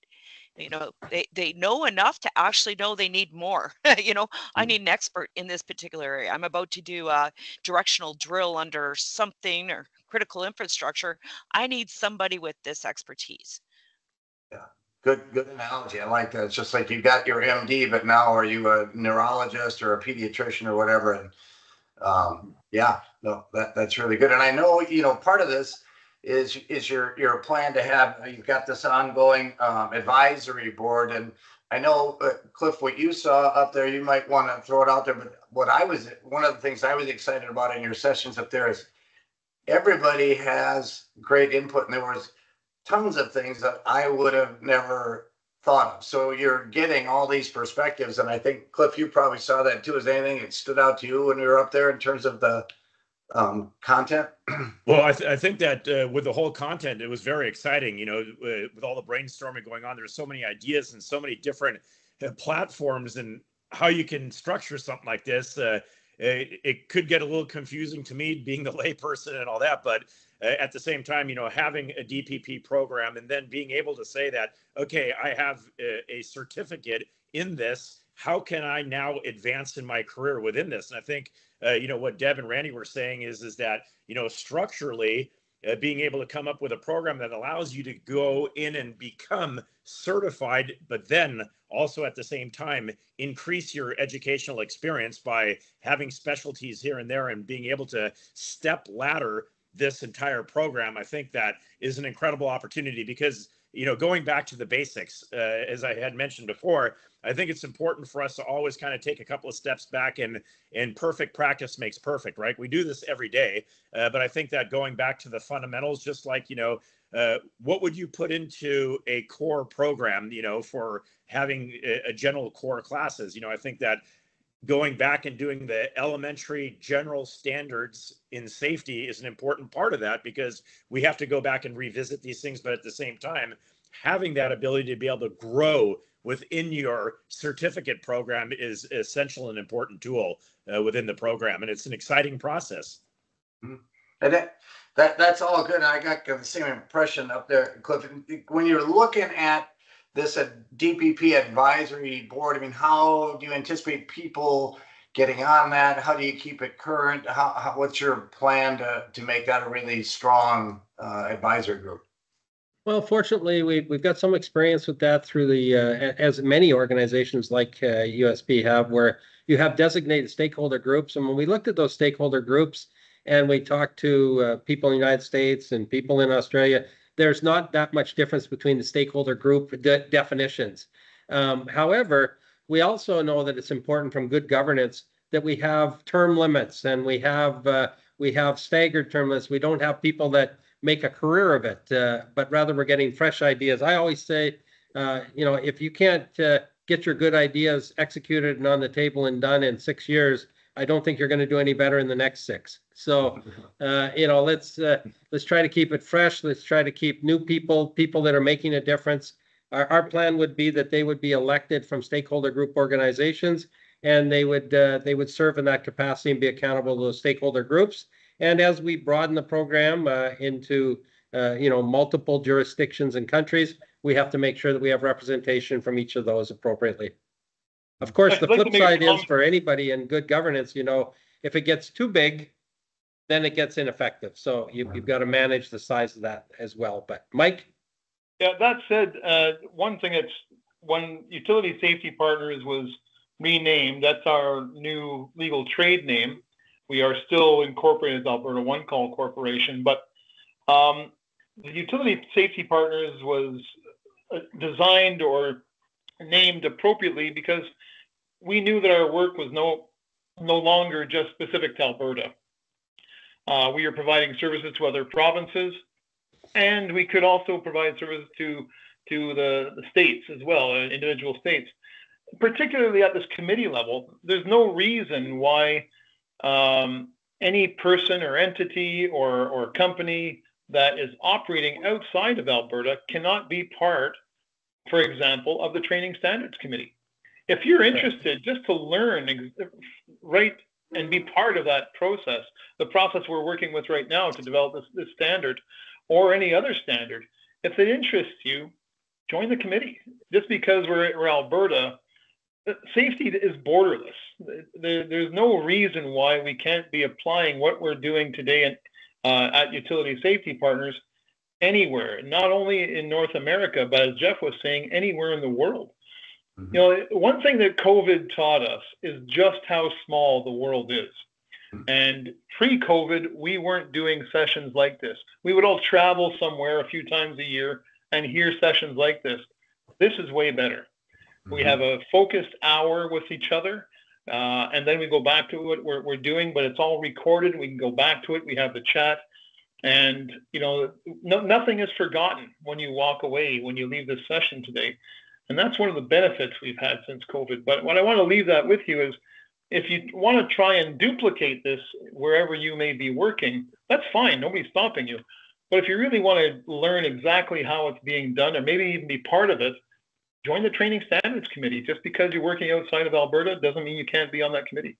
They know enough to actually know they need more. I need an expert in this particular area. I'm about to do a directional drill under something or critical infrastructure. I need somebody with this expertise. Yeah, good analogy. I like that. It's just like you got your MD, but now are you a neurologist or a pediatrician or whatever? And yeah, no, that's really good. And I know, part of this is your plan to have, you've got this ongoing advisory board. And I know, Cliff, what you saw up there, you might want to throw it out there, but one of the things I was excited about in your sessions up there is everybody has great input, and there was tons of things that I would have never thought of. So you're getting all these perspectives, and I think, Cliff, you probably saw that too. Is anything that stood out to you when you were up there in terms of the content? Well, I think that with the whole content, it was very exciting. With all the brainstorming going on, there's so many ideas and so many different platforms and how you can structure something like this. It could get a little confusing to me, being the layperson and all that, but at the same time, having a DPP program and then being able to say that, okay, I have a certificate in this. How can I now advance in my career within this? And I think, what Deb and Randy were saying is that, structurally, being able to come up with a program that allows you to go in and become certified, but then also at the same time increase your educational experience by having specialties here and there and being able to step ladder this entire program. I think that is an incredible opportunity because, going back to the basics, as I had mentioned before, I think it's important for us to always kind of take a couple of steps back, and perfect practice makes perfect, right? We do this every day, but I think that going back to the fundamentals, just like, what would you put into a core program, for having a general core classes? I think that going back and doing the elementary general standards in safety is an important part of that, because we have to go back and revisit these things, but at the same time, having that ability to be able to grow within your certificate program is essential and important tool within the program, and it's an exciting process. And that's all good. I got the same impression up there, Cliff. When you're looking at this DPP advisory board, I mean, how do you anticipate people getting on that? How do you keep it current? What's your plan to make that a really strong advisory group? Well, fortunately, we've got some experience with that through the, as many organizations like USP have, where you have designated stakeholder groups. And when we looked at those stakeholder groups and we talked to people in the United States and people in Australia, there's not that much difference between the stakeholder group definitions. However, we also know that it's important from good governance that we have term limits, and we have staggered term limits. We don't have people that make a career of it, but rather we're getting fresh ideas. I always say, if you can't get your good ideas executed and on the table and done in 6 years, I don't think you're going to do any better in the next 6. So, let's try to keep it fresh. Let's try to keep new people that are making a difference. Our plan would be that they would be elected from stakeholder group organizations, and they would serve in that capacity and be accountable to those stakeholder groups. And as we broaden the program into multiple jurisdictions and countries, we have to make sure that we have representation from each of those appropriately. Of course, the flip side is for anybody in good governance, if it gets too big, then it gets ineffective. So you've got to manage the size of that as well. But Mike? Yeah, that said, one thing when Utility Safety Partners was renamed, that's our new legal trade name. We are still incorporated as Alberta One Call Corporation, but the Utility Safety Partners was designed or named appropriately because we knew that our work was no longer just specific to Alberta. We are providing services to other provinces, and we could also provide services to the states as well, individual states. Particularly at this committee level, there's no reason why any person or entity or company that is operating outside of Alberta cannot be part, for example, of the Training Standards Committee. If you're interested just to learn, right, and be part of that process, the process we're working with right now to develop this standard or any other standard, if it interests you, join the committee. Just because we're Alberta, safety is borderless. There's no reason why we can't be applying what we're doing today at Utility Safety Partners anywhere, not only in North America, but as Jeff was saying, anywhere in the world. Mm-hmm. One thing that COVID taught us is just how small the world is. And pre-COVID, we weren't doing sessions like this. We would all travel somewhere a few times a year and hear sessions like this. This is way better. We have a focused hour with each other, and then we go back to what we're doing, but it's all recorded. We can go back to it. We have the chat, and nothing is forgotten when you walk away, when you leave this session today. And that's one of the benefits we've had since COVID. But what I want to leave that with you is, if you want to try and duplicate this wherever you may be working, that's fine. Nobody's stopping you. But if you really want to learn exactly how it's being done, or maybe even be part of it, join the Training Standards Committee. Just because you're working outside of Alberta doesn't mean you can't be on that committee.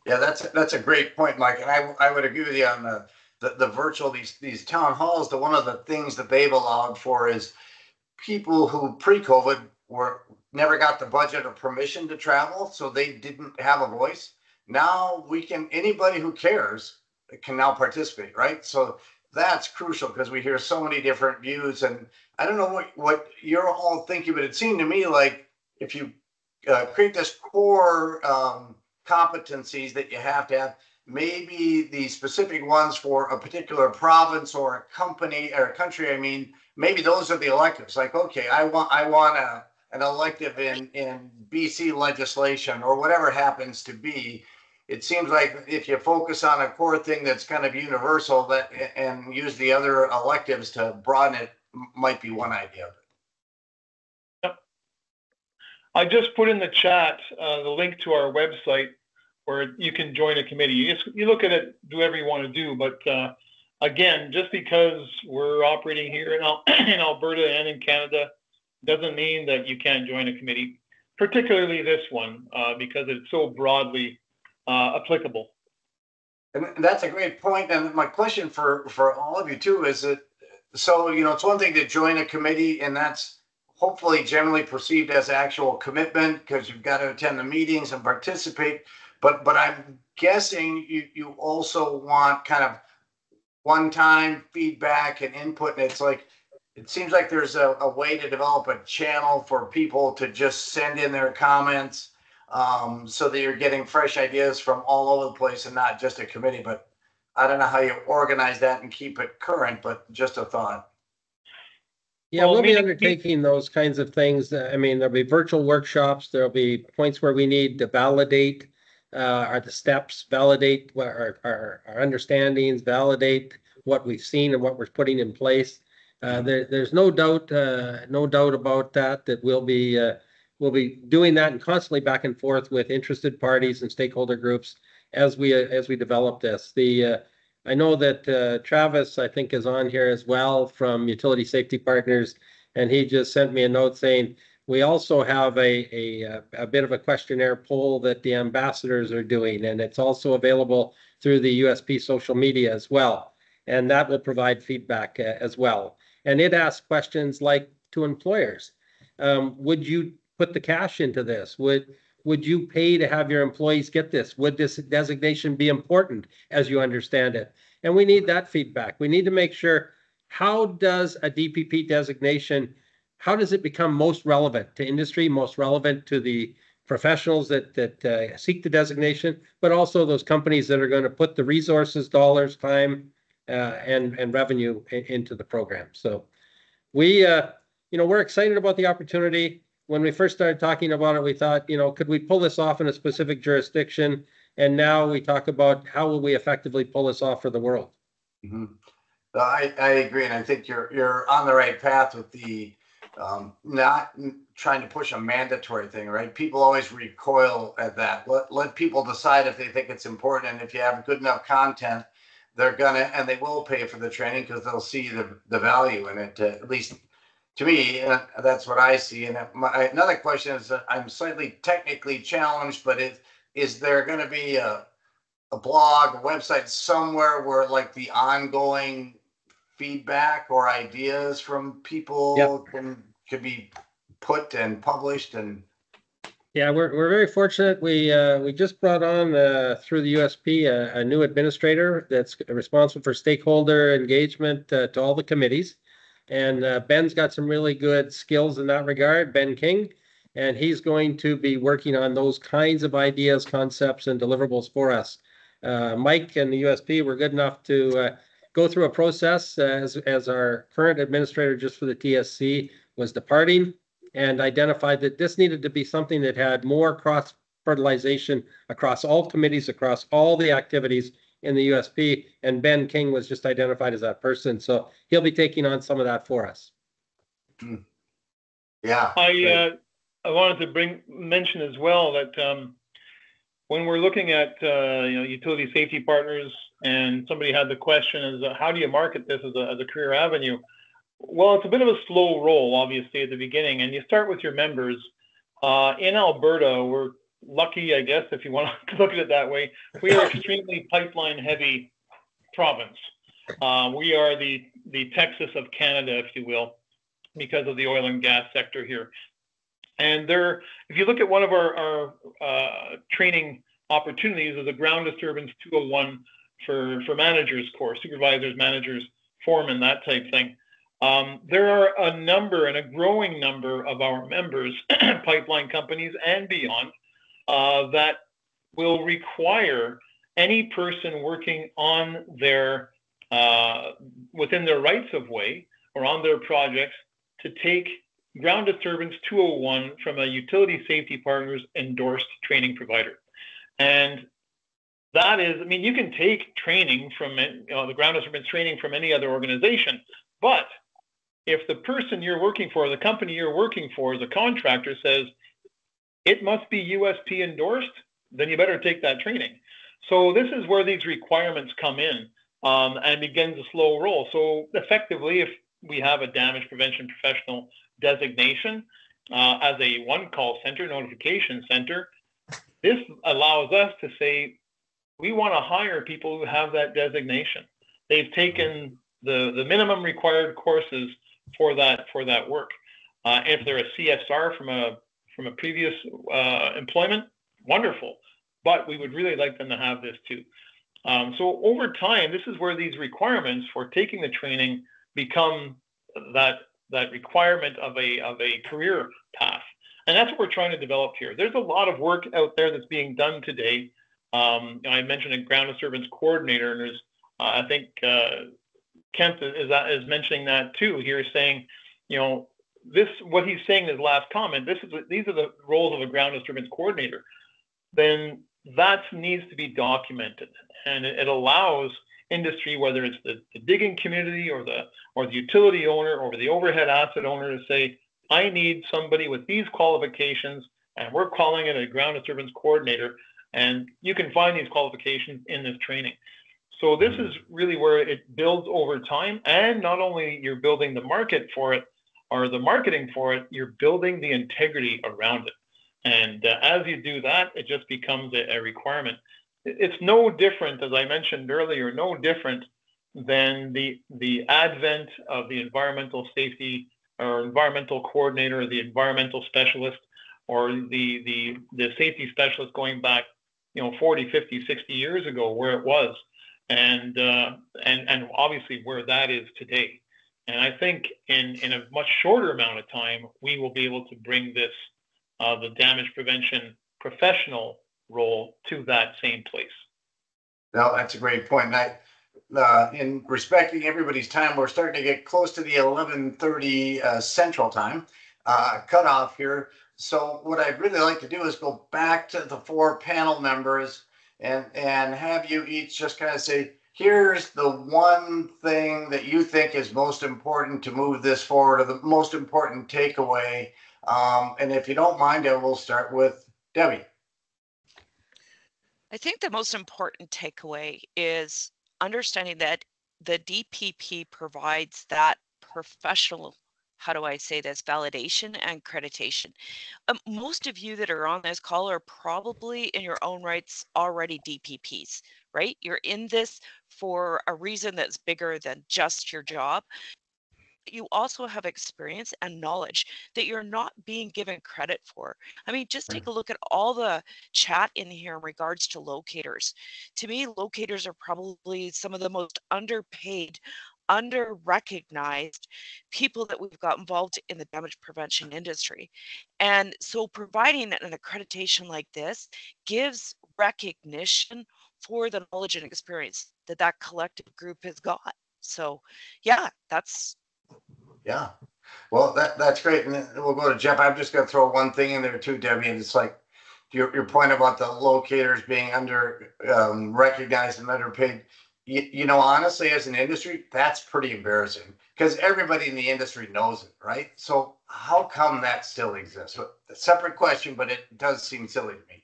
Yeah, that's a great point, Mike. And I would agree with you on the virtual, these town halls. One of the things that they've allowed for is people who pre-COVID never got the budget or permission to travel, so they didn't have a voice. Now anybody who cares can now participate, right? So that's crucial, because we hear so many different views, and I don't know what you're all thinking, but it seemed to me like if you create this core competencies that you have to have, maybe the specific ones for a particular province or a company or a country, maybe those are the electives. Like, okay, I want an elective in BC legislation or whatever it happens to be. It seems like if you focus on a core thing that's kind of universal and use the other electives to broaden it, might be one idea of it. I just put in the chat the link to our website where you can join a committee. You look at it, do whatever you want to do, but again, just because we're operating here in Alberta and in Canada doesn't mean that you can't join a committee, particularly this one, because it's so broadly applicable. And that's a great point. And my question for all of you too is that, so, it's one thing to join a committee, and that's hopefully generally perceived as actual commitment because you've got to attend the meetings and participate. But I'm guessing you also want kind of one-time feedback and input. And it's like, it seems like there's a way to develop a channel for people to just send in their comments, so that you're getting fresh ideas from all over the place and not just a committee. But I don't know how you organize that and keep it current, but just a thought. Yeah, we'll be undertaking those kinds of things. I mean, there'll be virtual workshops. There'll be points where we need to validate the steps, validate what our understandings, validate what we've seen and what we're putting in place. There's no doubt about that we'll be doing that and constantly back and forth with interested parties and stakeholder groups as we develop this. I know that Travis, I think, is on here as well from Utility Safety Partners, and he just sent me a note saying we also have a bit of a questionnaire poll that the ambassadors are doing, and it's also available through the USP social media as well, and that will provide feedback as well. And it asks questions like to employers, would you put the cash into this? Would you pay to have your employees get this? Would this designation be important as you understand it? And we need that feedback. We need to make sure, how does a DPP designation, how does it become most relevant to industry, most relevant to the professionals that seek the designation, but also those companies that are going to put the resources, dollars, time, and revenue into the program. So we're excited about the opportunity. When we first started talking about it, we thought, could we pull this off in a specific jurisdiction? And now we talk about how will we effectively pull this off for the world. Mm-hmm. I agree, and I think you're on the right path with the not trying to push a mandatory thing, right? People always recoil at that. Let people decide if they think it's important, and if you have good enough content, they're gonna, and they will pay for the training because they'll see the value in it. At least to me, that's what I see. And another question is that I'm slightly technically challenged, but is there going to be a blog, a website somewhere where like the ongoing feedback or ideas from people can be put and published? And yeah, we're very fortunate. We just brought on through the USP a new administrator that's responsible for stakeholder engagement to all the committees. And Ben's got some really good skills in that regard, Ben King, and he's going to be working on those kinds of ideas, concepts, and deliverables for us. Mike and the USP were good enough to go through a process as our current administrator just for the TSC was departing, and identified that this needed to be something that had more cross-fertilization across all committees, across all the activities in the USP, and Ben King was just identified as that person. So he'll be taking on some of that for us. Yeah. I wanted to mention as well that when we're looking at utility safety partners, and somebody had the question is how do you market this as a career avenue? Well, it's a bit of a slow roll, obviously, at the beginning, and you start with your members. In Alberta, we're lucky, I guess, if you want to look at it that way. We are extremely pipeline-heavy province. We are the Texas of Canada, if you will, because of the oil and gas sector here. And if you look at one of our training opportunities, is a ground disturbance 201 for managers course, supervisors, managers, foremen, that type thing. There are a number and a growing number of our members, pipeline companies and beyond, that will require any person working on their within their rights of way or on their projects to take ground disturbance 201 from a utility safety partners endorsed training provider. And that is, I mean, you can take training from the ground disturbance training from any other organization, but if the person you're working for, the company you're working for, as a contractor says, it must be USP endorsed, then you better take that training. So this is where these requirements come in and begins a slow roll. So effectively, if we have a damage prevention professional designation as a one call center, notification center, this allows us to say, we want to hire people who have that designation. They've taken the minimum required courses for that work. If they're a CSR from a previous employment, wonderful. But we would really like them to have this too. So over time, this is where these requirements for taking the training become that requirement of a career path. And that's what we're trying to develop here. There's a lot of work out there that's being done today. I mentioned a ground disturbance coordinator, and there's I think Kent is mentioning that too here, saying, what he's saying in his last comment, these are the roles of a ground disturbance coordinator. Then that needs to be documented, and it allows industry, whether it's the digging community or the utility owner or the overhead asset owner, to say, I need somebody with these qualifications, and we're calling it a ground disturbance coordinator, and you can find these qualifications in this training. So this is really where it builds over time, and not only you're building the market for it or the marketing for it, you're building the integrity around it. And as you do that, it just becomes a requirement. It's no different, as I mentioned earlier, no different than the advent of the environmental safety or environmental coordinator, or the environmental specialist, or the safety specialist going back, 40, 50, 60 years ago, where it was, and obviously where that is today. And I think in a much shorter amount of time, we will be able to bring this the damage prevention professional role to that same place. No, that's a great point. And in respecting everybody's time, we're starting to get close to the 11:30 Central Time cutoff here. So what I'd really like to do is go back to the four panel members and have you each just kind of say, here's the one thing that you think is most important to move this forward, or the most important takeaway. And if you don't mind, I will start with Debbie. I think the most important takeaway is understanding that the DPP provides that professional, how do I say this, validation and accreditation. Most of you that are on this call are probably in your own rights already DPPs, right? You're in this for a reason that's bigger than just your job. You also have experience and knowledge that you're not being given credit for. I mean, just take a look at all the chat in here in regards to locators. To me, locators are probably some of the most underpaid, under-recognized people that we've got involved in the damage prevention industry. And so providing an accreditation like this gives recognition for the knowledge and experience that that collective group has got. So yeah, Yeah, well, that's great. And then we'll go to Jeff. I'm just going to throw one thing in there too, Debbie. And it's like your point about the locators being under recognized and underpaid. Honestly, as an industry, that's pretty embarrassing because everybody in the industry knows it, right? So how come that still exists? A separate question, but it does seem silly to me.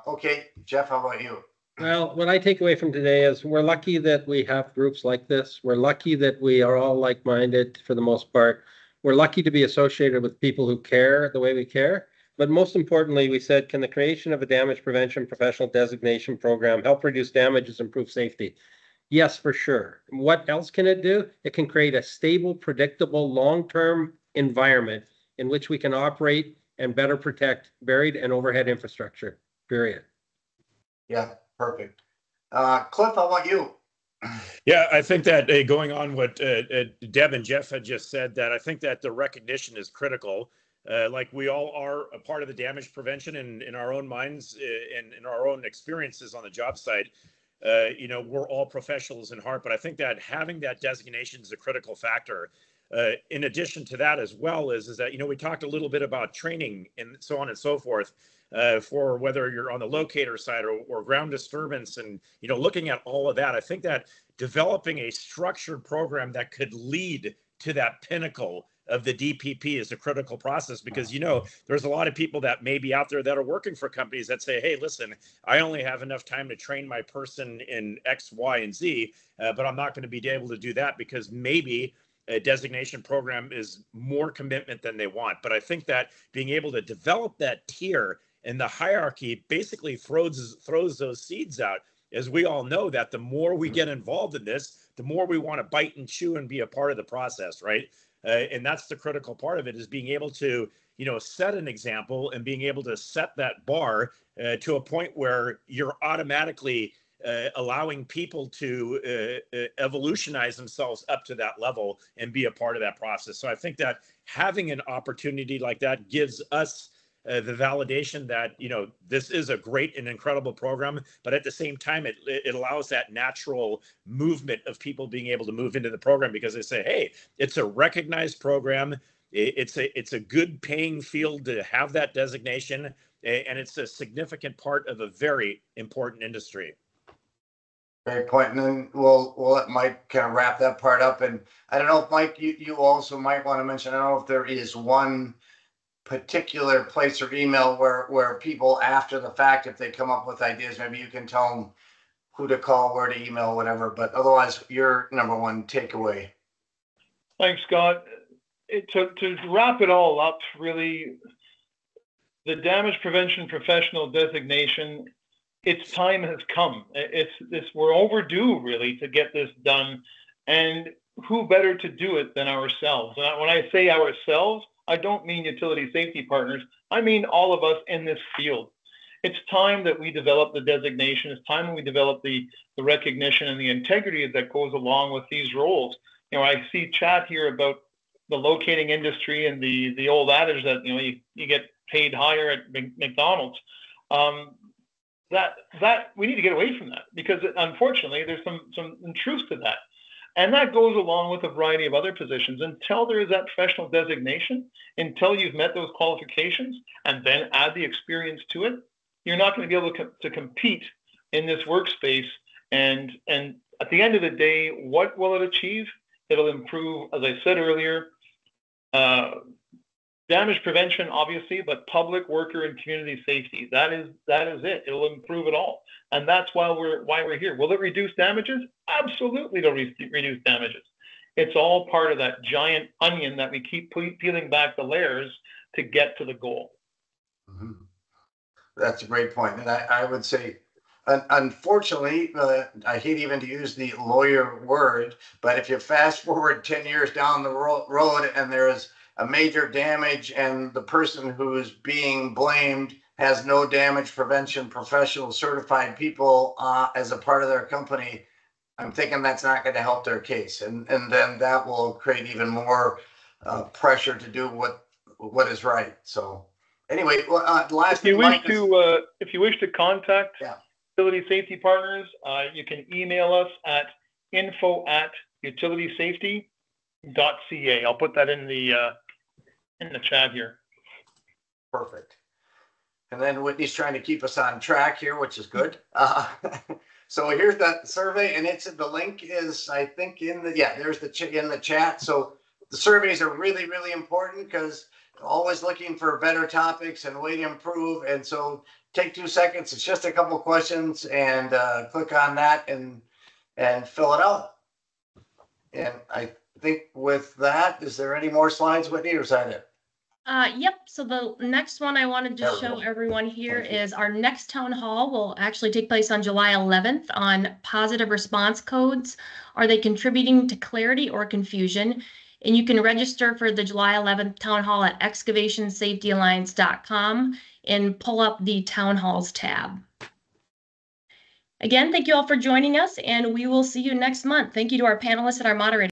Okay, Jeff, how about you? Well, what I take away from today is we're lucky that we have groups like this. We're lucky that we are all like-minded for the most part. We're lucky to be associated with people who care the way we care. But most importantly, we said, can the creation of a damage prevention professional designation program help reduce damages, improve safety? Yes, for sure. What else can it do? It can create a stable, predictable, long-term environment in which we can operate and better protect buried and overhead infrastructure, period. Yeah. Perfect. Cliff, how about you? Yeah, I think that going on what Deb and Jeff had just said, that I think that the recognition is critical. Like we all are a part of the damage prevention in our own minds and in our own experiences on the job site. We're all professionals in heart, but I think that having that designation is a critical factor. In addition to that as well is that, we talked a little bit about training and so on and so forth. For whether you're on the locator side or ground disturbance and, looking at all of that, I think that developing a structured program that could lead to that pinnacle of the DPP is a critical process, because, you know, there's a lot of people that may be out there that are working for companies that say, hey, listen, I only have enough time to train my person in X, Y, and Z, but I'm not going to be able to do that because maybe a designation program is more commitment than they want. But I think that being able to develop that tier and the hierarchy basically throws those seeds out, as we all know that the more we get involved in this, the more we want to bite and chew and be a part of the process, right? And that's the critical part of it, is being able to, you know, set an example and being able to set that bar to a point where you're automatically allowing people to evolutionize themselves up to that level and be a part of that process. So I think that having an opportunity like that gives us the validation that, you know, this is a great and incredible program, but at the same time, it allows that natural movement of people being able to move into the program, because they say, hey, it's a recognized program. It's a good paying field to have that designation, and it's a significant part of a very important industry. Great point. And then we'll let Mike kind of wrap that part up. And I don't know if Mike, you also might want to mention, I don't know if there is one particular place or email where people after the fact, if they come up with ideas, maybe you can tell them who to call, where to email, whatever. But otherwise, your number one takeaway. Thanks, Scott. To wrap it all up, really, the damage prevention professional designation, its time has come. We're overdue, really, to get this done. And who better to do it than ourselves? And when I say ourselves, I don't mean utility safety partners. I mean all of us in this field. It's time that we develop the designation. It's time we develop the recognition and the integrity that goes along with these roles. You know, I see chat here about the locating industry and the old adage that, you know, you get paid higher at McDonald's. That we need to get away from that, because unfortunately there's some truth to that. And that goes along with a variety of other positions. Until there is that professional designation, until you've met those qualifications and then add the experience to it, you're not going to be able to compete in this workspace. And at the end of the day, what will it achieve? It'll improve, as I said earlier, damage prevention, obviously, but public, worker, and community safety. That is it. It'll improve it all. And that's why we're here. Will it reduce damages? Absolutely, it'll reduce damages. It's all part of that giant onion that we keep peeling back the layers to get to the goal. Mm-hmm. That's a great point. And I would say, unfortunately, I hate even to use the lawyer word, but if you fast forward 10 years down the road and there is a major damage and the person who is being blamed has no damage prevention professional certified people as a part of their company, I'm thinking that's not going to help their case. And then that will create even more pressure to do what is right. So anyway, last thing, if you wish to contact Utility Safety Partners, you can email us at info@utilitysafety.ca. I'll put that in the chat here. Perfect. And then Whitney's trying to keep us on track here, which is good. So here's that survey, and the link is, I think, there's in the chat. So the surveys are really, really important, because always looking for better topics and way to improve. And so take 2 seconds. It's just a couple of questions, and click on that and fill it out. And I think with that, is there any more slides, Whitney, or is that it? Yep. So the next one I wanted to show everyone here is our next town hall will actually take place on July 11th on positive response codes. Are they contributing to clarity or confusion? And you can register for the July 11th town hall at excavationsafetyalliance.com and pull up the town halls tab. Again, thank you all for joining us, and we will see you next month. Thank you to our panelists and our moderators.